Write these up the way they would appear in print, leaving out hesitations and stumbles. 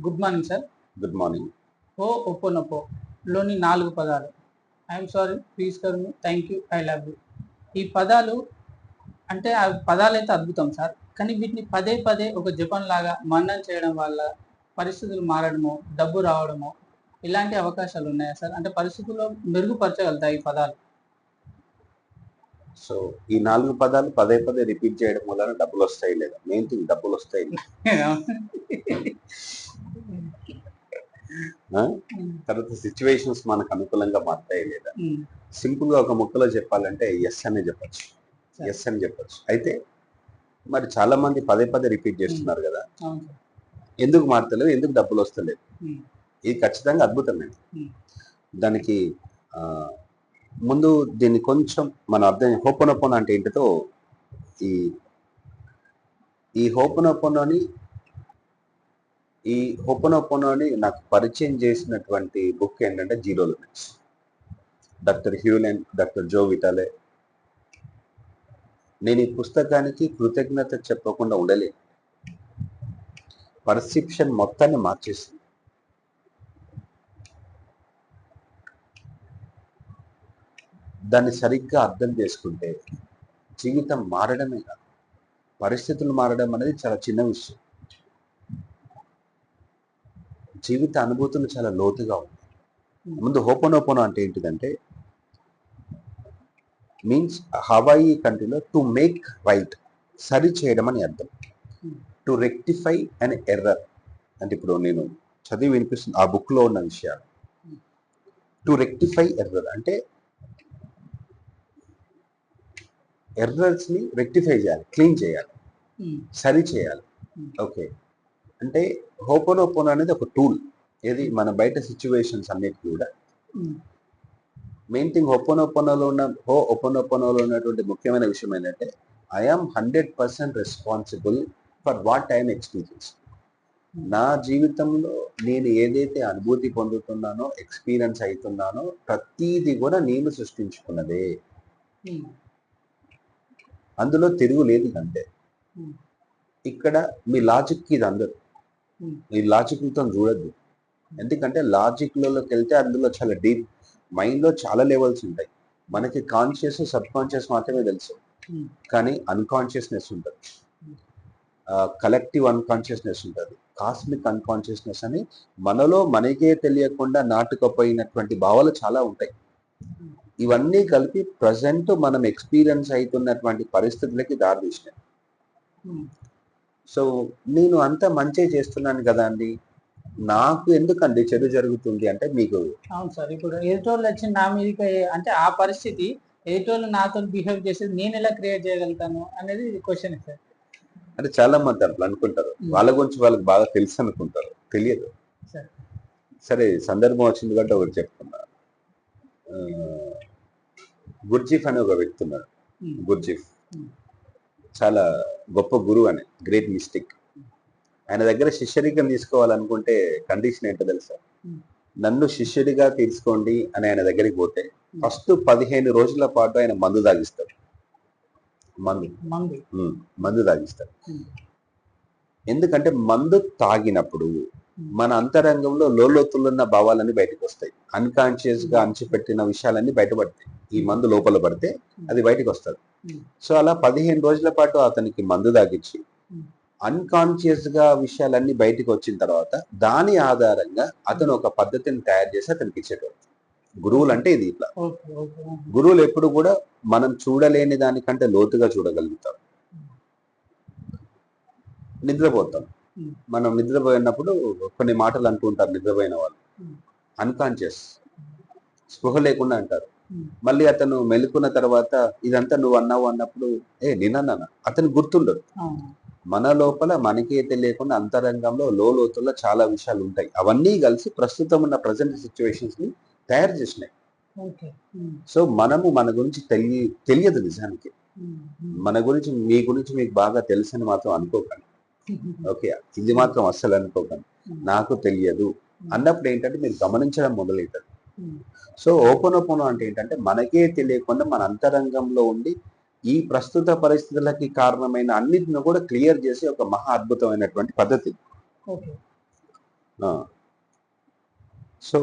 Good morning sir. Good morning. Ho'oponopono లోని 4 పదాలు. I'm sorry, please కర్ మీ, thank you, I love you. ఈ పదాలు అంటే ఆ పదాలైతే అద్భుతం సార్. కానీ వీటిని పదే పదే ఒక జపంలాగా మననం చేయడం వల్ల పరిస్థితులు మారడమో, డబ్బు రావడమో ఇలాంటి అవకాశాలు ఉన్నాయా సార్? అంటే పరిస్థితుల్లో మెరుగుపరచగలుగుతాయి ఈ పదాలు. సో ఈ 4 పదాలు పదే పదే రిపీట్ చేయడం వలన డబ్బులు వస్తాయి లేదా? మెయిన్ థింగ్ డబ్బులు వస్తాయి. తర్వాత సిచ్యువేషన్స్ మనకు అనుకూలంగా మారుతాయి లేదా? సింపుల్ గా ఒక ముక్కలో చెప్పాలంటే ఎస్ అనే చెప్పచ్చు. ఎస్ అని చెప్పచ్చు. అయితే మరి చాలా మంది పదే పదే రిపీట్ చేస్తున్నారు కదా, ఎందుకు మారతలేదు, ఎందుకు డబ్బులు వస్తలేదు? ఇది ఖచ్చితంగా అద్భుతమైనది. దానికి ముందు దీన్ని కొంచెం మన అర్థం, హోపనోపోనో అంటే ఏంటితో, ఈ హోపనోపోనోని నాకు పరిచయం చేసినటువంటి బుక్ ఏంటంటే zero limits. Doctor Hew Len, doctor Joe Vitale. నేను ఈ పుస్తకానికి కృతజ్ఞత చెప్పకుండా ఉండలేను. పర్సెప్షన్ మొత్తాన్ని మార్చేసింది. దాన్ని సరిగ్గా అర్థం చేసుకుంటే జీవితం మారడమే కాదు, పరిస్థితులు మారడం అనేది చాలా చిన్న విషయం. జీవిత అనుభూతులు చాలా లోతుగా ఉంది. ముందు హోపనోపోనో అంటే ఏంటిదంటే, మీన్స్ హవాయి కంట్రీలో టు మేక్ రైట్, సరి చేయడం అని అర్థం. టు రెక్టిఫై అన్ ఎర్రర్ అంటే, ఇప్పుడు నేను చదివి వినిపిస్తుంది ఆ బుక్ లో ఉన్న విషయాలు. టు రెక్టిఫై ఎర్రర్ అంటే ఎర్రర్స్ ని రెక్టిఫై చేయాలి, క్లీన్ చేయాలి, సరి చేయాలి. ఓకే, అంటే హోపనోపోనో అనేది ఒక టూల్. ఏది మన బయట సిచ్యువేషన్స్ అన్నిటి కూడా మెయిన్ థింగ్ ఒపోనోపోనోలో ఉన్నటువంటి ముఖ్యమైన విషయం ఏంటంటే, I am 100% responsible for what I'm experience. నా జీవితంలో నేను ఏదైతే అనుభూతి పొందుతున్నానో, ఎక్స్పీరియన్స్ అవుతున్నానో, ప్రతిదీ కూడా నేను సృష్టించుకున్నదే. అందులో తిరుగు లేదు. అంటే ఇక్కడ మీ లాజిక్ ఇది అందరు ఈ లాజిక్లతో చూడద్దు. ఎందుకంటే లాజిక్లలోకి వెళ్తే అందులో చాలా డీప్, మైండ్లో చాలా లెవెల్స్ ఉంటాయి. మనకి కాన్షియస్, సబ్ కాన్షియస్ మాత్రమే తెలుసు, కానీ అన్కాన్షియస్నెస్ ఉంటుంది, కలెక్టివ్ అన్కాన్షియస్నెస్ ఉంటుంది, కాస్మిక్ అన్కాన్షియస్నెస్ అని మనలో మనకే తెలియకుండా నాటుకుపోయినటువంటి భావాలు చాలా ఉంటాయి. ఇవన్నీ కలిపి ప్రజెంట్ మనం ఎక్స్పీరియన్స్ అవుతున్నటువంటి పరిస్థితులకి దారితీసినాయి. సో నేను అంత మంచి చేస్తున్నాను కదా అండి, నాకు ఎందుకండి చెడు జరుగుతుంది అంటే మీకు. అవును సార్, ఇప్పుడు ఎదుటోళ్ళు వచ్చి నా మీదకి, అంటే ఆ పరిస్థితి ఎదుటోళ్ళు నాతో బిహేవ్ చేసేది నేను ఎలా క్రియేట్ చేయగలుగుతాను అనేది క్వశ్చన్ సార్. అంటే చాలా మంది అట్లా అనుకుంటారు, వాళ్ళ గురించి వాళ్ళకి బాగా తెలుసు అనుకుంటారు, తెలియదు. సరే, సందర్భం వచ్చింది కాబట్టి ఒకటి చెప్తున్నా. గుర్జీఫ్ అనే ఒక వ్యక్తి ఉన్నాడు. గుర్జీఫ్ చాలా గొప్ప గురువు అని, గ్రేట్ మిస్టిక్. ఆయన దగ్గర శిష్యరికం తీసుకోవాలనుకుంటే కండిషన్ ఏంటో తెలుసా? నన్ను శిష్యుడిగా తీసుకోండి అని ఆయన దగ్గరికి పోతే ఫస్ట్ 15 రోజుల పాటు ఆయన మందు తాగిస్తాడు. మందు తాగిస్తాడు. ఎందుకంటే మందు తాగినప్పుడు మన అంతరంగంలో లోతులున్న భావాలన్నీ బయటకు వస్తాయి, అన్కాన్షియస్ గా అణచిపెట్టిన విషయాలన్నీ బయటపడతాయి. ఈ మందు లోపల పడితే అది బయటకు వస్తుంది. సో అలా 15 రోజుల పాటు అతనికి మందు తాగించి అన్కాన్షియస్ గా విషయాలన్నీ బయటకు వచ్చిన తర్వాత దాని ఆధారంగా అతను ఒక పద్ధతిని తయారు చేసి అతనికి ఇచ్చేటోడు. గురువులు అంటే ఇది ఇట్లా. గురువులు ఎప్పుడు కూడా మనం చూడలేని దానికంటే లోతుగా చూడగలుగుతారు. నిద్రపోతాం, మనం నిద్రపోయినప్పుడు కొన్ని మాటలు అంటూ ఉంటారు నిద్రపోయిన వాళ్ళు, అన్కాన్షియస్, స్పృహ లేకుండా అంటారు. మళ్ళీ అతను మెలుకున్న తర్వాత ఇదంతా నువ్వు అన్నావు అన్నప్పుడు నేనన్నా అతను గుర్తుండదు. మన లోపల మనకే తెలియకుండా అంతరంగంలో లోతుల్లో చాలా విషయాలు ఉంటాయి. అవన్నీ కలిసి ప్రస్తుతం ఉన్న ప్రజెంట్ సిచ్యువేషన్స్ ని తయారు చేసినాయి. సో మనము మన గురించి తెలియదు నిజానికి. మన గురించి, మీ గురించి మీకు బాగా తెలుసని మాత్రం అనుకోకండి. ఓకే, ఇది మాత్రం అస్సలు అనుకోకండి. నాకు తెలియదు అన్నప్పుడు ఏంటంటే మీరు గమనించడం మొదలవుతుంది. సో ఓపెనోపోనో అంటే ఏంటంటే, మనకే తెలియకుండా మన అంతరంగంలో ఉండి ఈ ప్రస్తుత పరిస్థితులకి కారణమైన అన్నిటిని కూడా క్లియర్ చేసి ఒక మహా అద్భుతమైనటువంటి పద్ధతి. సో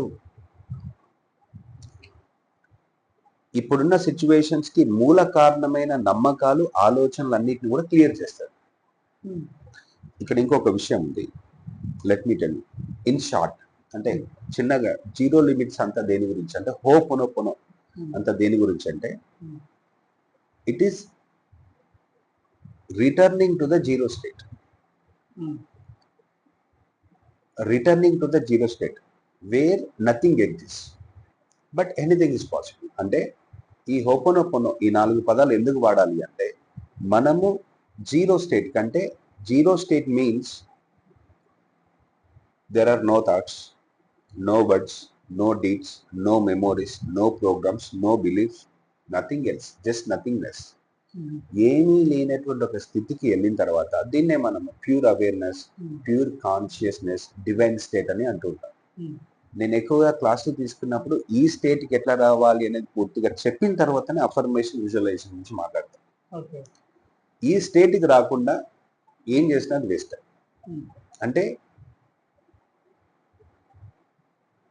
ఇప్పుడున్న సిచ్యువేషన్స్ కి మూల కారణమైన నమ్మకాలు, ఆలోచనలు అన్నిటిని కూడా క్లియర్ చేస్తారు. ఇక్కడ ఇంకొక విషయం ఉంది, let me tell in short. అంటే చిన్నగా జీరో లిమిట్స్ అంతా దేని గురించి అంటే హోపోనోపోనో అంతా దేని గురించి అంటే it is returning to the zero state. Returning to the zero state where nothing exist but anything is possible. అంటే ఈ హోపోనోపోనో ఈ 4 పదాలు ఎందుకు వాడాలి అంటే మనము జీరో స్టేట్ కంటే, zero state means there are no thoughts, no words, no deeds, no memories, no programs, no beliefs, nothing else, just nothingness. ఏమీ లేనటువంటి ఒక స్థితికి వెళ్ళిన తర్వాత దీన్నే మనం pure awareness, pure consciousness, divine state అని అంటుంటాం. నేను ఎక్కువగా క్లాసులు తీసుకున్నప్పుడు ఈ స్టేట్కి ఎట్లా రావాలి అనేది పూర్తిగా చెప్పిన తర్వాతనే అఫర్మేషన్, విజువలైజేషన్ గురించి మాట్లాడతాం. ఈ స్టేట్కి రాకుండా ఏం చేసినా అది వేస్ట్. అంటే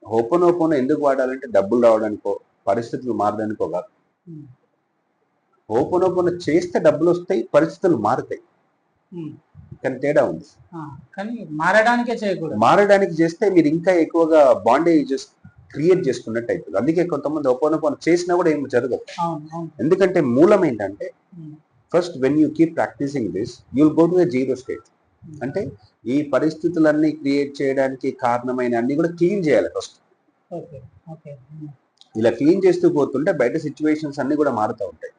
హోపోనోపోనో ఎందుకు వాడాలంటే డబ్బులు రావడానికో, పరిస్థితులు మారడానికో కాదు. హోపోనోపోనో చేస్తే డబ్బులు వస్తాయి, పరిస్థితులు మారుతాయి, కానీ తేడా ఉంది. కానీ మారడానికే చేయకూడదు. మారడానికి చేస్తే మీరు ఇంకా ఎక్కువగా బాండేజెస్ క్రియేట్ చేసుకున్నట్టు అవుతుంది. అందుకే కొంతమంది హోపోనోపోనో చేసినా కూడా ఏమి జరగదు. ఎందుకంటే మూలం ఏంటంటే first when you keep practising this you will go to a zero state. అంటే ఈ పరిస్థితులన్నీ క్రియేట్ చేయడానికి కారణమైన అన్ని కూడా క్లీన్ చేయాలి ఫస్ట్. ఇలా క్లీన్ చేస్తూ పోతుంటే బయట సిచ్యువేషన్స్ అన్ని కూడా మారుతూ ఉంటాయి.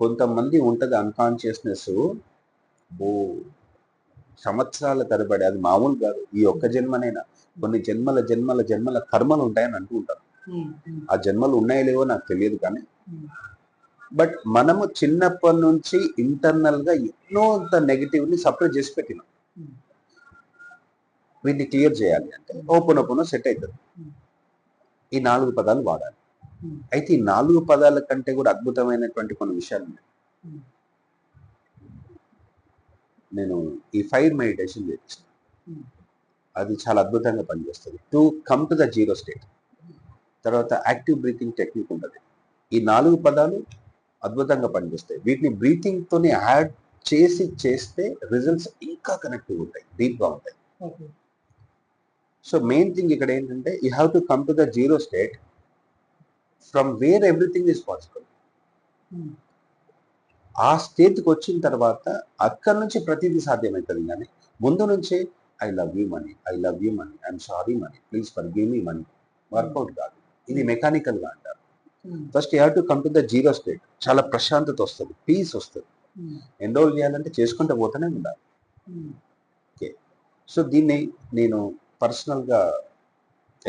కొంతమంది ఉంటది అన్కాన్షియస్నెస్ సంవత్సరాల తరబడి, అది మామూలు కాదు. ఈ ఒక్క జన్మనైనా కొన్ని జన్మల జన్మల జన్మల కర్మలు ఉంటాయని అంటూ ఉంటారు. ఆ జన్మలు ఉన్నాయో లేవో నాకు తెలియదు, కానీ బట్ మనము చిన్నప్పటి నుంచి ఇంటర్నల్ గా ఎన్నో నెగిటివ్ ని సపరేట్ చేసి పెట్టినాం. వీటిని క్లియర్ చేయాలి అంటే ఓపెన్ సెట్ అవుతుంది. ఈ 4 పదాలు వాడాలి. అయితే ఈ 4 పదాల కంటే కూడా అద్భుతమైనటువంటి కొన్ని విషయాలు ఉన్నాయి. నేను ఈ ఫైర్ మెడిటేషన్ చేస్తాను, అది చాలా అద్భుతంగా పనిచేస్తుంది to come to the zero state. తర్వాత యాక్టివ్ బ్రీతింగ్ టెక్నిక్ ఉంటుంది. ఈ 4 పదాలు అద్భుతంగా పనిచేస్తాయి. వీటిని బ్రీతింగ్ తోనే యాడ్ చేస్తే రిజల్ట్స్ ఇంకా కనెక్టివ్ ఉంటాయి, డీప్ గా ఉంటాయి. సో మెయిన్ థింగ్ ఇక్కడ ఏంటంటే you have to come to the zero state from where everything is possible. ఆ స్టేట్కి వచ్చిన తర్వాత అక్కడి నుంచి ప్రతిదీ సాధ్యమవుతుంది. కానీ ముందు నుంచే I love you money, I love you money, I'm sorry money, please forgive me money work out కాదు. ఇది మెకానికల్ గా అంటారు. First you have to come to the zero state. చాలా ప్రశాంతత వస్తుంది, పీస్ వస్తుంది. ఎన్రోల్ చేయాలంటే చేసుకుంటూ పోతూనే ఉండాలి. ఓకే, సో దీన్ని నేను పర్సనల్గా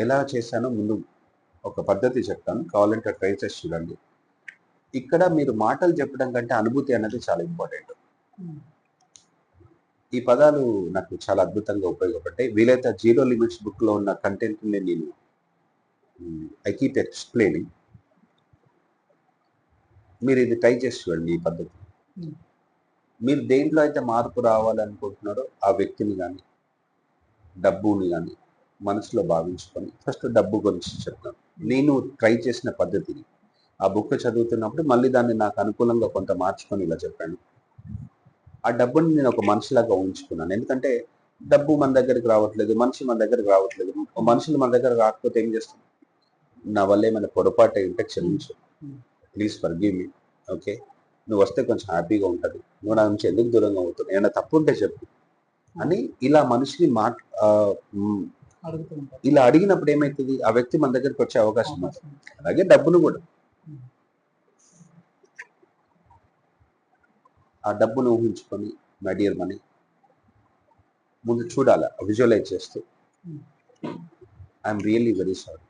ఎలా చేశానో ముందు ఒక పద్ధతి చెప్తాను, కావాలంటే ట్రై చేసి చూడండి. ఇక్కడ మీరు మాటలు చెప్పడం కంటే అనుభూతి అనేది చాలా ఇంపార్టెంట్. ఈ పదాలు నాకు చాలా అద్భుతంగా ఉపయోగపడ్డాయి. వీలైతే జీరో లిమిట్స్ బుక్ లో ఉన్న కంటెంట్ ని నేను ఐ కీప్ ఎక్స్ప్లెయినింగ్. మీరు ఇది ట్రై చేసి చూడండి. ఈ పద్ధతి మీరు దేంట్లో అయితే మార్పు రావాలనుకుంటున్నారో ఆ వ్యక్తిని కానీ డబ్బుని కానీ మనసులో భావించుకొని ఫస్ట్ డబ్బు గురించి చెప్తాను. నేను ట్రై చేసిన పద్ధతిని ఆ బుక్ చదువుతున్నప్పుడు మళ్ళీ దాన్ని నాకు అనుకూలంగా కొంత మార్చుకొని ఇలా చెప్పాను. ఆ డబ్బుని నేను ఒక మనిషిలాగా ఉంచుకున్నాను. ఎందుకంటే డబ్బు మన దగ్గరికి రావట్లేదు, మనిషి మన దగ్గరికి రావట్లేదు. మనుషులు మన దగ్గర రాకపోతే ఏం చేస్తాం? నా వల్ల ఏమైనా పొరపాటు ఉంటే క్షమించు, ప్లీజ్ ఫర్గివ్ మీ, ఓకే, నువ్వు వస్తే కొంచెం హ్యాపీగా ఉంటుంది, నువ్వు నా నుంచి ఎందుకు దూరంగా అవుతున్నావు, ఏమైనా తప్పు ఉంటే చెప్పు అని ఇలా మనిషిని ఇలా అడిగినప్పుడు ఏమైతుంది? ఆ వ్యక్తి మన దగ్గరికి వచ్చే అవకాశం ఉంది. అలాగే డబ్బును కూడా, ఆ డబ్బును ఊహించుకొని మై డియర్ మనీ ముందు చూడాలి, విజువలైజ్ చేస్తూ ఐఎమ్ రియల్లీ వెరీ సారీ,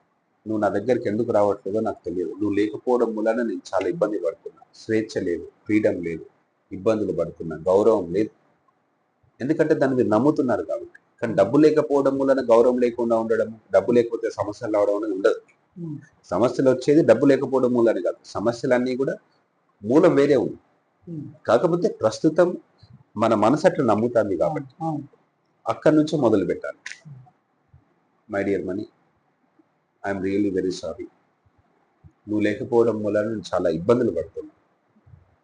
నువ్వు నా దగ్గరికి ఎందుకు రావట్లేదో నాకు తెలియదు, నువ్వు లేకపోవడం వలన నేను చాలా ఇబ్బంది పడుతున్నా, స్వేచ్ఛ లేదు, ఫ్రీడమ్ లేదు, ఇబ్బందులు పడుతున్నా, గౌరవం లేదు. ఎందుకంటే దాన్ని మీరు నమ్ముతున్నారు కాబట్టి. కానీ డబ్బు లేకపోవడం వలన గౌరవం లేకుండా ఉండడం, డబ్బు లేకపోతే సమస్యలు రావడం అనేది ఉండదు. సమస్యలు వచ్చేది డబ్బు లేకపోవడం మూలనే కాదు, సమస్యలన్నీ కూడా మూలం వేరే ఉంది. కాకపోతే ప్రస్తుతం మన మనసు అట్లా నమ్ముతుంది కాబట్టి అక్కడి నుంచి మొదలు పెట్టాలి. My dear money, I'm really very sorry. నువ్వు లేకపోవడం వల్ల నేను చాలా ఇబ్బందులు పడుతున్నా.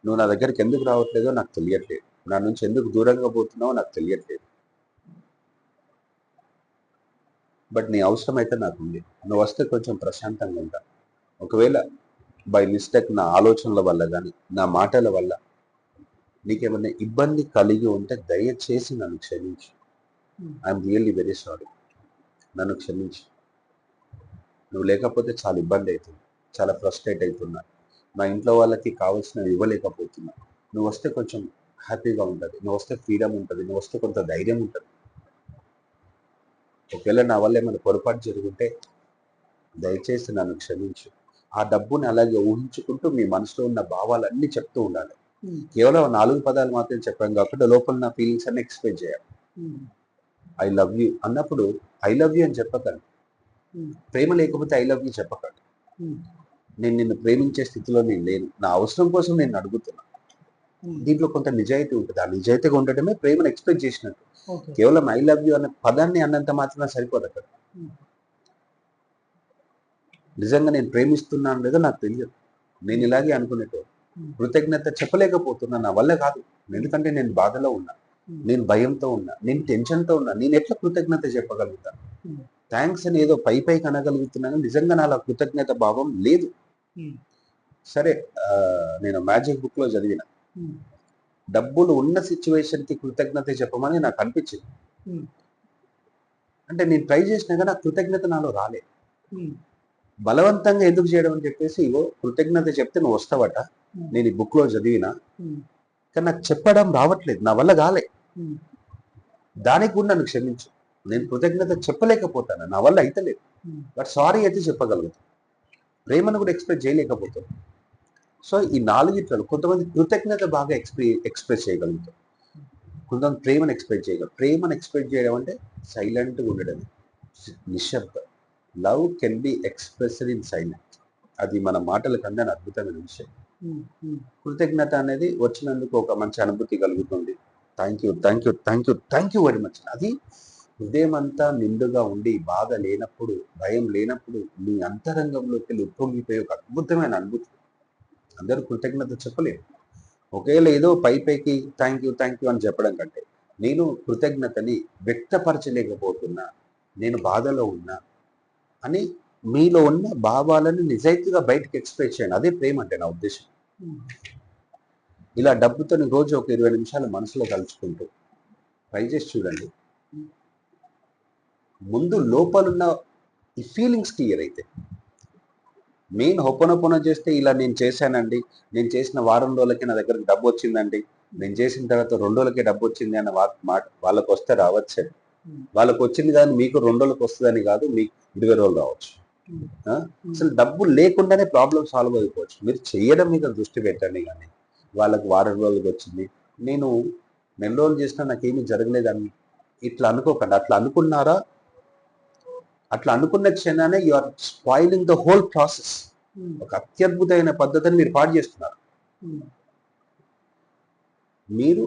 నువ్వు నా దగ్గరికి ఎందుకు రావట్లేదో నాకు తెలియట్లేదు. నా నుంచి ఎందుకు దూరంగా పోతున్నావో నాకు తెలియట్లేదు. బట్ నీ అవసరం అయితే నాకుంది. నువ్వు వస్తే కొంచెం ప్రశాంతంగా ఉంటా. ఒకవేళ బై మిస్టేక్ నా ఆలోచనల వల్ల కానీ నా మాటల వల్ల నీకేమైనా ఇబ్బంది కలిగి ఉంటే దయచేసి నన్ను క్షమించు. I'm really very sorry. నన్ను క్షమించు. నువ్వు లేకపోతే చాలా ఇబ్బంది అవుతుంది. చాలా ఫ్రస్ట్రేట్ అవుతున్నా. మా ఇంట్లో వాళ్ళకి కావాల్సినవి ఇవ్వలేకపోతున్నా. నువ్వు వస్తే కొంచెం హ్యాపీగా ఉంటుంది. నువ్వు వస్తే ఫ్రీడమ్ ఉంటుంది. నువ్వు వస్తే కొంత ధైర్యం ఉంటుంది. ఒకవేళ నా వల్ల ఏమైనా పొరపాటు జరుగుంటే దయచేసి నన్ను క్షమించు. ఆ డబ్బుని అలాగే ఊహించుకుంటూ మీ మనసులో ఉన్న భావాలన్నీ చెప్తూ ఉండాలి. కేవలం 4 పదాలు మాత్రం చెప్పాను కాకుండా లోపల నా ఫీలింగ్స్ అన్ని ఎక్స్ప్రెస్ చేయాలి. ఐ లవ్ యూ అన్నప్పుడు ఐ లవ్ యూ అని చెప్పకండి. ప్రేమ లేకపోతే ఐ లవ్ యూ చెప్పకండి. నేను నిన్ను ప్రేమించే స్థితిలో నేను లేను. నా అవసరం కోసం నేను అడుగుతున్నా. దీంట్లో కొంత నిజాయితీ ఉంటుంది. ఆ నిజాయితీగా ఉండటమే ప్రేమను ఎక్స్ప్రెస్ చేసినట్టు. కేవలం ఐ లవ్ యూ అనే పదాన్ని అన్నంత మాత్రం సరిపోదు అక్కడ. నిజంగా నేను ప్రేమిస్తున్నాను లేదో నాకు తెలియదు. నేను ఇలాగే అనుకునేటో కృతజ్ఞత చెప్పలేకపోతున్నా. నా వల్ల కాదు. ఎందుకంటే నేను బాధలో ఉన్నా, నేను భయంతో ఉన్నా, నేను టెన్షన్తో ఉన్నా. నేను ఎట్లా కృతజ్ఞత చెప్పగలుగుతాను? థ్యాంక్స్ అని ఏదో పైకి అనగలుగుతున్నాను. నిజంగా నాలో కృతజ్ఞత భావం లేదు. సరే, నేను మ్యాజిక్ బుక్ లో చదివిన డబ్బులు ఉన్న సిచ్యువేషన్ కి కృతజ్ఞత చెప్పమని నాకు అనిపించింది. అంటే నేను ట్రై చేసినా కానీ ఆ కృతజ్ఞత నాలో రాలే. బలవంతంగా ఎందుకు చేయడం అని చెప్పేసి ఇగో కృతజ్ఞత చెప్తే నువ్వు వస్తావట. నేను ఈ బుక్ లో చదివినా కానీ నాకు చెప్పడం రావట్లేదు. నా వల్ల కాలే. దానికి కూడా నన్ను క్షమించు. నేను కృతజ్ఞత చెప్పలేకపోతాను. నా వల్ల అయితలేదు. బట్ సారీ అయితే చెప్పగలుగుతాను. ప్రేమను కూడా ఎక్స్ప్రెస్ చేయలేకపోతాను. సో ఈ 4 కొంతమంది కృతజ్ఞత బాగా ఎక్స్ప్రెస్ చేయగలుగుతారు. కొంతమంది ప్రేమను ఎక్స్ప్రెస్ చేయగలరు. ప్రేమను ఎక్స్ప్రెస్ చేయడం అంటే సైలెంట్గా ఉండడం, నిశ్శబ్దం. Love can be expressed in silence. అది మన మాటల కన్నా అద్భుతమైన విషయం. కృతజ్ఞత అనేది వచ్చినందుకు ఒక మంచి అనుభూతి కలుగుతుంది. Thank you, thank you, thank you, thank you very much. అది హృదయం అంతా నిండుగా ఉండి బాధ లేనప్పుడు, భయం లేనప్పుడు మీ అంతరంగంలోకి వెళ్ళి ఉప్పొంగిపోయే ఒక అద్భుతమైన అనుభూతి. అందరూ కృతజ్ఞత చెప్పలేరు. ఒకవేళ ఏదో పైకి థ్యాంక్ యూ అని చెప్పడం కంటే నేను కృతజ్ఞతని వ్యక్తపరచలేకపోతున్నా, నేను బాధలో ఉన్నా అని మీలో ఉన్న భావాలను నిజాయితీగా బయటకు ఎక్స్ప్రెస్ చేయండి. అదే ప్రేమ అంటే నా ఉద్దేశం. ఇలా డబ్బుతో రోజు ఒక 20 నిమిషాలు మనసులో కలుసుకుంటూ ట్రై చేసి చూడండి. ముందు లోపలున్న ఈ ఫీలింగ్స్ క్లియర్ అయితే మెయిన్ హొప్పనొప్పన చేస్తే ఇలా నేను చేశానండి, నేను చేసిన వారం రోజులకి నా దగ్గరకు డబ్బు వచ్చిందండి, నేను చేసిన తర్వాత 2 రోజులకే డబ్బు వచ్చింది అన్న మాట వాళ్ళకు వస్తే రావచ్చు. వాళ్ళకు వచ్చింది కానీ మీకు 2 రోజులకు వస్తుందని కాదు, మీకు 20 రోజులు రావచ్చు. అసలు డబ్బు లేకుండానే ప్రాబ్లం సాల్వ్ అయిపోవచ్చు. మీరు చేయడం మీద దృష్టి పెట్టండి. కానీ వాళ్ళకు వారం రోజులకు వచ్చింది, నేను నెల రోజులు చేసినా నాకేమీ జరగలేదని ఇట్లా అనుకోకండి. అట్లా అనుకున్నారా, అట్లా అనుకున్న క్షణానే you are spoiling the whole process. ఒక అత్యద్భుతమైన పద్ధతిని మీరు పాడు చేస్తున్నారు. మీరు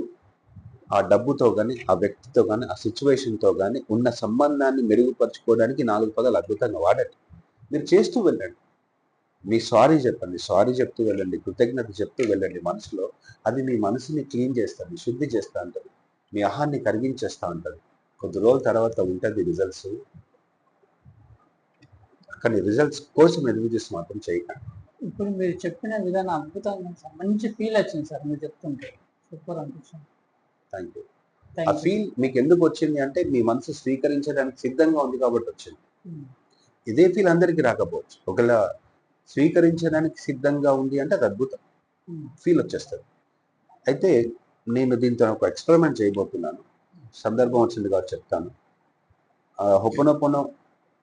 ఆ డబ్బుతో కానీ, ఆ వ్యక్తితో కానీ, ఆ సిచ్యువేషన్తో కానీ ఉన్న సంబంధాన్ని మెరుగుపరచుకోవడానికి 4 పదాలు అద్భుతంగా వాడండి. మీరు చేస్తూ వెళ్ళండి. మీ సారీ చెప్పండి, సారీ చెప్తూ వెళ్ళండి, కృతజ్ఞత చెప్తూ వెళ్ళండి. మనసులో అది మీ మనసుని క్లీన్ చేస్తుంది, శుద్ధి చేస్తూ ఉంటుంది, మీ అహాన్ని కరిగించేస్తూ ఉంటుంది. కొద్ది రోజుల తర్వాత ఉంటుంది రిజల్ట్స్. కానీ రిజల్ట్స్ కోసం ఎదురు చూసి మాత్రం చేయకండి. ఇప్పుడు మీరు చెప్పిన విధానం అద్భుతంగా సార్. మంచి ఫీల్ వచ్చింది సార్ మీరు చెప్తుంటే. సూపర్ అనిపిస్తుంది. Thank you. ఆ ఫీల్ మీకు ఎందుకు వచ్చింది అంటే మీ మనసు స్వీకరించడానికి సిద్ధంగా ఉంది కాబట్టి వచ్చింది. ఇదే ఫీల్ అందరికీ రాకపోవచ్చు. ఒకవేళ స్వీకరించడానికి సిద్ధంగా ఉంది అంటే అది అద్భుతం, ఫీల్ వచ్చేస్తుంది. అయితే నేను దీంతో ఒక ఎక్స్పెరిమెంట్ చేయబోతున్నాను. సందర్భం వచ్చింది కాబట్టి చెప్తాను. హొప్పనొప్పనో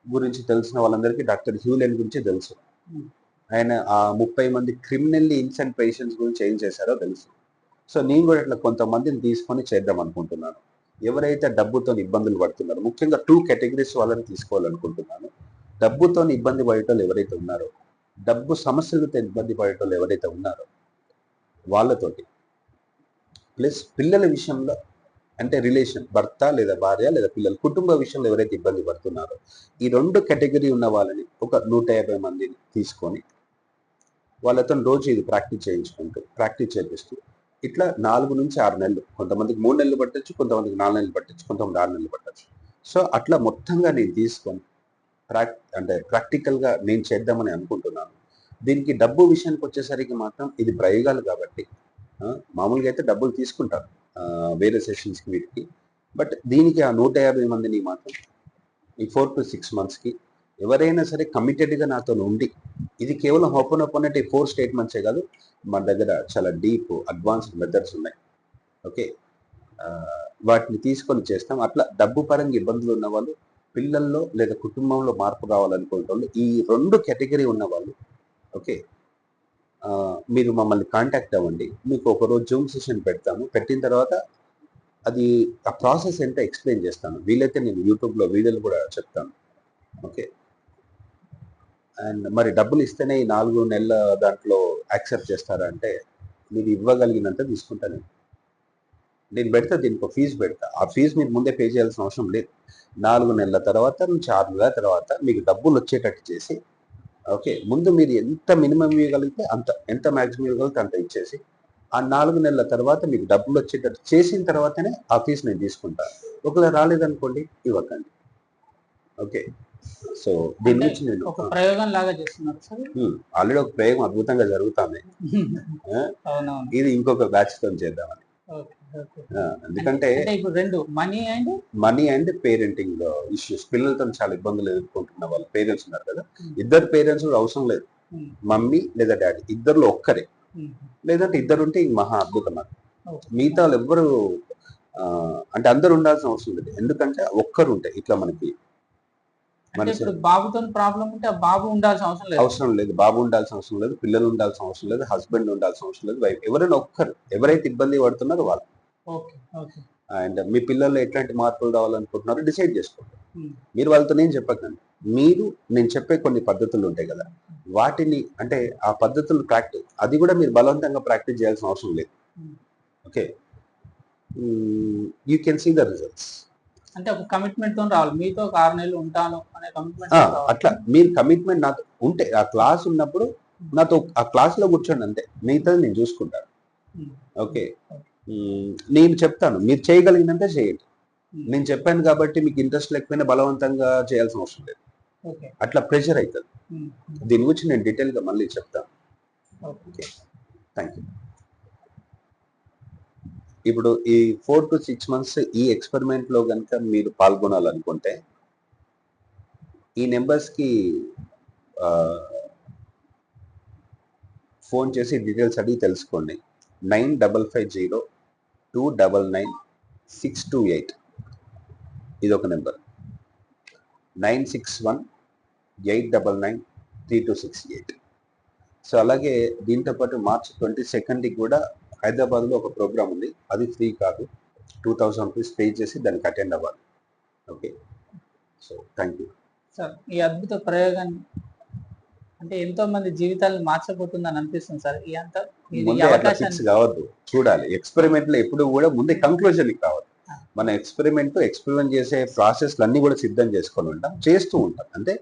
గురించి తెలిసిన వాళ్ళందరికీ డాక్టర్ హ్యూలెన్ గురించి తెలుసు. ఆయన ఆ 30 మంది క్రిమినల్లీ ఇన్సెంట్ పేషెంట్స్ గురించి ఏం చేశారో తెలుసు. సో నేను కూడా ఇట్లా కొంతమందిని తీసుకొని చేద్దాం అనుకుంటున్నాను. ఎవరైతే డబ్బుతో ఇబ్బందులు పడుతున్నారో, ముఖ్యంగా 2 కేటగిరీస్ వాళ్ళని తీసుకోవాలనుకుంటున్నాను. డబ్బుతో ఇబ్బంది పడేటోళ్ళు ఎవరైతే ఉన్నారో, డబ్బు సమస్యలతో ఇబ్బంది పడేటోళ్ళు ఎవరైతే ఉన్నారో వాళ్ళతోటి, ప్లస్ పిల్లల విషయంలో అంటే రిలేషన్, భర్త లేదా భార్య లేదా పిల్లలు, కుటుంబ విషయంలో ఎవరైతే ఇబ్బంది పడుతున్నారో ఈ 2 కేటగిరీ ఉన్న వాళ్ళని ఒక 150 మందిని తీసుకొని వాళ్ళతో రోజు ఇది ప్రాక్టీస్ చేపిస్తూ ఇట్లా 4 నుంచి 6 నెలలు, కొంతమందికి 3 నెలలు పట్టచ్చు, కొంతమందికి 4 నెలలు పట్టచ్చు, కొంతమంది 6 నెలలు పట్టచ్చు. సో అట్లా మొత్తంగా నేను తీసుకొని అంటే ప్రాక్టికల్గా నేను చేద్దామని అనుకుంటున్నాను. దీనికి డబ్బు విషయానికి వచ్చేసరికి మాత్రం ఇది ప్రయోగాలు కాబట్టి మామూలుగా అయితే డబ్బులు తీసుకుంటారు వేరే సెషన్స్కి వీటికి. బట్ దీనికి ఆ 150 మందిని మాత్రం ఈ 4 to 6 monthsకి ఎవరైనా సరే కమిటెడ్గా నాతో ఉండి, ఇది కేవలం ఓపెన్ అంటే 4 స్టేట్మెంట్సే కాదు, మన దగ్గర చాలా డీప్ అడ్వాన్స్డ్ మెథడ్స్ ఉన్నాయి. ఓకే, వాటిని తీసుకొని చేస్తాం. అట్లా డబ్బు పరంగా ఇబ్బందులు ఉన్న వాళ్ళు, పిల్లల్లో లేదా కుటుంబంలో మార్పు రావాలనుకునే వాళ్ళు, ఈ 2 కేటగిరీ ఉన్న వాళ్ళు ఓకే మీరు మమ్మల్ని కాంటాక్ట్ అవ్వండి. మీకు ఒకరోజు జూమ్ సెషన్ పెడతాము. పెట్టిన తర్వాత అది ఆ ప్రాసెస్ ఎంత ఎక్స్ప్లెయిన్ చేస్తాను. వీలైతే నేను యూట్యూబ్లో వీడియోలు కూడా చెప్తాను. ఓకే, అండ్ మరి డబ్బులు ఇస్తేనే ఈ 4 నెలల దాంట్లో యాక్సెప్ట్ చేస్తారా అంటే, మీరు ఇవ్వగలిగినంత తీసుకుంటాను. నేను పెడతా, దీనికి ఒక ఫీజు పెడతా. ఆ ఫీజు మీరు ముందే పే చేయాల్సిన అవసరం లేదు. 4 నెలల తర్వాత నుంచి 6 నెలల తర్వాత మీకు డబ్బులు వచ్చేటట్టు చేసి, ఓకే, ముందు మీరు ఎంత మినిమం ఇవ్వగలిగితే అంత, ఎంత మ్యాక్సిమం ఇవ్వగలిగితే అంత ఇచ్చేసి, ఆ 4 నెలల తర్వాత మీకు డబ్బులు వచ్చేటట్టు చేసిన తర్వాతనే ఆ ఫీజు నేను తీసుకుంటాను. ఒకవేళ రాలేదనుకోండి, ఇవ్వకండి. ఓకే, సో దీని నుంచి నేను ఒక ప్రయోగం లాగా చేస్తున్నారు సార్. ఆల్రెడీ ఒక ప్రయోగం అద్భుతంగా జరుగుతుంది. ఇది ఇంకొక బ్యాచ్ తో చేద్దామని. ఎందుకంటే ఇప్పుడు 2 మనీ అండ్ పేరెంటింగ్ ఇష్యూస్, పిల్లలతో చాలా ఇబ్బందులు ఎదుర్కొంటున్న వాళ్ళు పేరెంట్స్ ఉన్నారు కదా. ఇద్దరు పేరెంట్స్ కూడా అవసరం లేదు, మమ్మీ లేదా డాడీ ఇద్దరులో ఒక్కరే, లేదంటే ఇద్దరు ఉంటే మహా అద్భుతం. మిగతా వాళ్ళు ఎవ్వరు అంటే అందరు ఉండాల్సిన అవసరం లేదు. ఎందుకంటే ఒక్కరు ఉంటే ఇట్లా మనకి బాబుతో ప్రాబ్లం ఉంటే ఆ బాబు ఉండాల్సిన అవసరం లేదు, బాబు ఉండాల్సిన అవసరం లేదు, పిల్లలు ఉండాల్సిన అవసరం లేదు, హస్బెండ్ ఉండాల్సిన అవసరం లేదు, వైఫ్, ఎవరైనా ఒక్కరు, ఎవరైతే ఇబ్బంది పడుతున్నారో వాళ్ళు. అండ్ మీ పిల్లల్లో ఎట్లాంటి మార్పులు రావాలనుకుంటున్నారో డిసైడ్ చేసుకోండి. మీరు వాళ్ళతో నేను చెప్పకండి, మీరు నేను చెప్పే కొన్ని పద్ధతులు ఉంటాయి కదా, వాటిని అంటే ఆ పద్ధతులు ప్రాక్టీస్, అది కూడా మీరు బలవంతంగా ప్రాక్టీస్ చేయాల్సిన అవసరం లేదు. Okay, you can see the results. అంటే ఒక కమిట్మెంట్ తో రావాలి, మీతో ఒక 6 నెలలు ఉంటాను అనే కమిట్మెంట్. అట్లా మీరు కమిట్మెంట్ నాతో ఉంటే, ఆ క్లాస్ ఉన్నప్పుడు నాతో ఆ క్లాస్ లో కూర్చోండి అంతే, మిగతాది నేను చూసుకుంటాను. ఓకే, నేను చెప్తాను, మీరు చేయగలిగినంత చేయండి. నేను చెప్పాను కాబట్టి మీకు ఇంట్రెస్ట్ లేకపోయినా బలవంతంగా చేయాల్సిన అవసరం లేదు. అట్లా ప్రెషర్ అవుతుంది. దీని గురించి నేను డీటెయిల్ గా మళ్ళీ చెప్తాను. Okay, thank you. ఇప్పుడు ఈ 4 to 6 months ఈ ఎక్స్పెరిమెంట్ లో కనుక మీరు పాల్గొనాలనుకుంటే ఈ నెంబర్స్కి ఫోన్ చేసి డీటెయిల్స్ అడిగి తెలుసుకోండి. 9550299628 ఇది ఒక నెంబర్. 9618993268. సో అలాగే దీంతో పాటు March 22nd కూడా హైదరాబాద్లో ఒక ప్రోగ్రామ్ ఉంది, అది ఫ్రీ కాదు, 2000 రూపీస్ పే చేసి దానికి అటెండ్ అవ్వాలి. Okay, so thank you sir. ఈ అద్భుత ప్రయోగాన్ని అంటే ఎంతో మంది జీవితాలను మార్చబోతుందని అనిపిస్తుంది సార్. ఈ అంతా కావద్దు, చూడాలి. ఎక్స్పెరిమెంట్ లో ఎప్పుడు కూడా ముందే కంక్లూజన్ కావద్దు. మన ఎక్స్పెరిమెంట్ చేసే ప్రాసెస్లు అన్ని కూడా సిద్ధం చేసుకొని ఉంటాం, చేస్తూ ఉంటాం. అంటే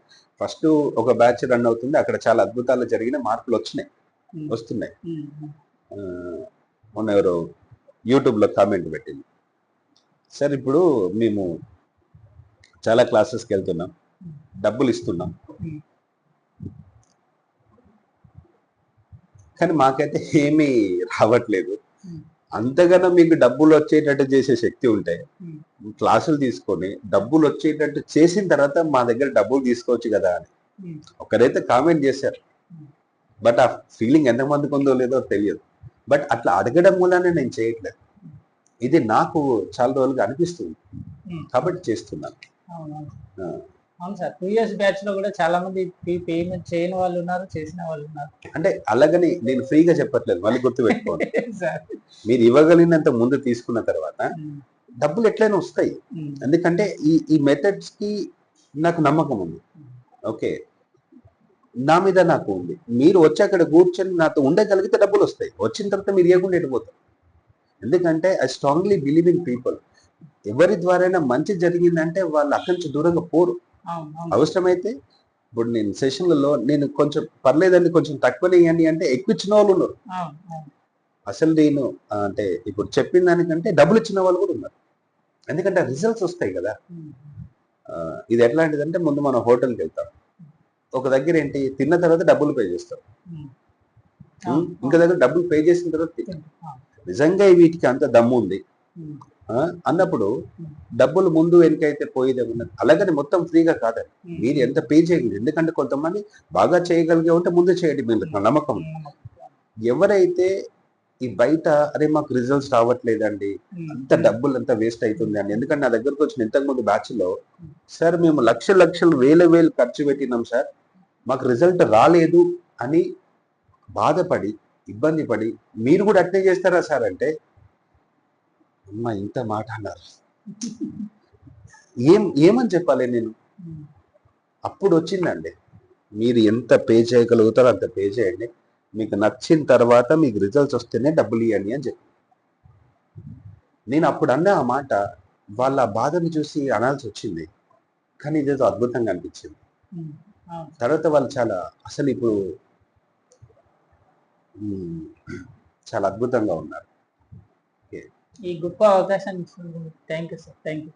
ఫస్ట్ ఒక బ్యాచ్ రన్ అవుతుంది, అక్కడ చాలా అద్భుతాలు జరిగిన మార్పులు వస్తున్నాయి. మొన్న ఎవరో యూట్యూబ్లో కామెంట్ పెట్టింది, సార్ ఇప్పుడు మేము చాలా క్లాసెస్కి వెళ్తున్నాం, డబ్బులు ఇస్తున్నాం, కానీ మాకైతే ఏమీ రావట్లేదు. అంతగానో మీకు డబ్బులు వచ్చేటట్టు చేసే శక్తి ఉంటే క్లాసులు తీసుకొని డబ్బులు వచ్చేటట్టు చేసిన తర్వాత మా దగ్గర డబ్బులు తీసుకోవచ్చు కదా అని ఒకరైతే కామెంట్ చేశారు. బట్ ఆ ఫీలింగ్ ఎంతమందికి ఉందో లేదో తెలియదు. బట్ అట్లా అడగడం మూలానే నేను చేయట్లేదు, ఇది నాకు చాలా రోజులుగా అనిపిస్తుంది కాబట్టి చేస్తున్నాను. అవును సార్, 2 years బ్యాచ్ లో కూడా చాలా మంది పేమెంట్ చేయని వాళ్ళు ఉన్నారు, చేసిన వాళ్ళు ఉన్నారు. అంటే అలాగని నేను ఫ్రీగా చెప్పట్లేదు, మళ్ళీ గుర్తు పెట్టుకోండి. మీరు ఇవ్వగలిగినంత ముందు తీసుకున్న తర్వాత డబ్బులు ఎట్లయినా వస్తాయి. ఎందుకంటే ఈ మెథడ్స్ కి నాకు నమ్మకం ఉంది. ఓకే, నా మీద నాకు ఉంది. మీరు వచ్చి అక్కడ కూర్చొని నాతో ఉండగలిగితే డబ్బులు వస్తాయి, వచ్చిన తర్వాత మీరు ఇవ్వకుండా వెళ్ళిపోతారు. ఎందుకంటే I strongly believe in people. ఎవరి ద్వారైనా మంచి జరిగిందంటే వాళ్ళు అక్కడి నుంచి దూరంగా పోరు. అవును అవును అవసరమైతే ఇప్పుడు నేను సెషన్లలో నేను కొంచెం పర్లేదండి కొంచెం తక్కువనే ఇవ్వండి అంటే ఎక్కువ ఇచ్చిన వాళ్ళు ఉన్నారు. అవును అవును అసలు నేను అంటే ఇప్పుడు చెప్పిన దానికంటే డబ్బులు ఇచ్చిన వాళ్ళు కూడా ఉన్నారు. ఎందుకంటే రిజల్ట్స్ వస్తాయి కదా. ఉమ్, ఇది ఎట్లాంటిదంటే ముందు మనం హోటల్కి వెళ్తాం, ఒక దగ్గర ఏంటి తిన్న తర్వాత డబ్బులు పే చేస్తాం, ఉమ్, అవును ఇంక దగ్గర డబ్బులు పే చేసిన తర్వాత తింటాం. అవును, నిజంగా వీటికి అంత దమ్ము ఉంది ఉమ్, అన్నప్పుడు ఉమ్, డబ్బులు ముందు వెనకైతే పోయేదే ఉన్నది. అలాగని మొత్తం ఫ్రీగా కాదండి, ఉమ్, మీరు ఎంత పే చేయగలరు. ఎందుకంటే కొంతమంది బాగా చేయగలిగే ఉంటే ముందు చేయండి, మీరు నమ్మకం. ఎవరైతే ఈ బయట అరే మాకు రిజల్ట్స్ రావట్లేదండి, అంత డబ్బులు అంతా వేస్ట్ అవుతుంది అండి, ఎందుకంటే నా దగ్గరకు వచ్చిన ఇంతకుముందు బ్యాచ్ లో సార్ మేము లక్షలు వేలు ఖర్చు పెట్టినాం సార్, మాకు రిజల్ట్ రాలేదు అని బాధపడి ఇబ్బంది పడి మీరు కూడా అట్నే చేస్తారా సార్ అంటే, అమ్మ ఇంత మాట అన్నారు, ఏమని చెప్పాలి నేను. ఉమ్, అప్పుడు వచ్చిందండి, మీరు ఎంత పే చేయగలుగుతారో అంత పే చేయండి, మీకు నచ్చిన తర్వాత మీకు రిజల్ట్స్ వస్తేనే డబ్బులు ఇవ్వండి అని చెప్పి. నేను అప్పుడు అన్న ఆ మాట వాళ్ళ బాధను చూసి అనాల్సి వచ్చింది, కానీ ఇదేదో అద్భుతంగా అనిపించింది. ఉమ్, అవును. తర్వాత వాళ్ళు చాలా అసలు ఇప్పుడు చాలా అద్భుతంగా ఉన్నారు. ఈ గొప్ప అవకాశాన్ని thank you sir, thank you.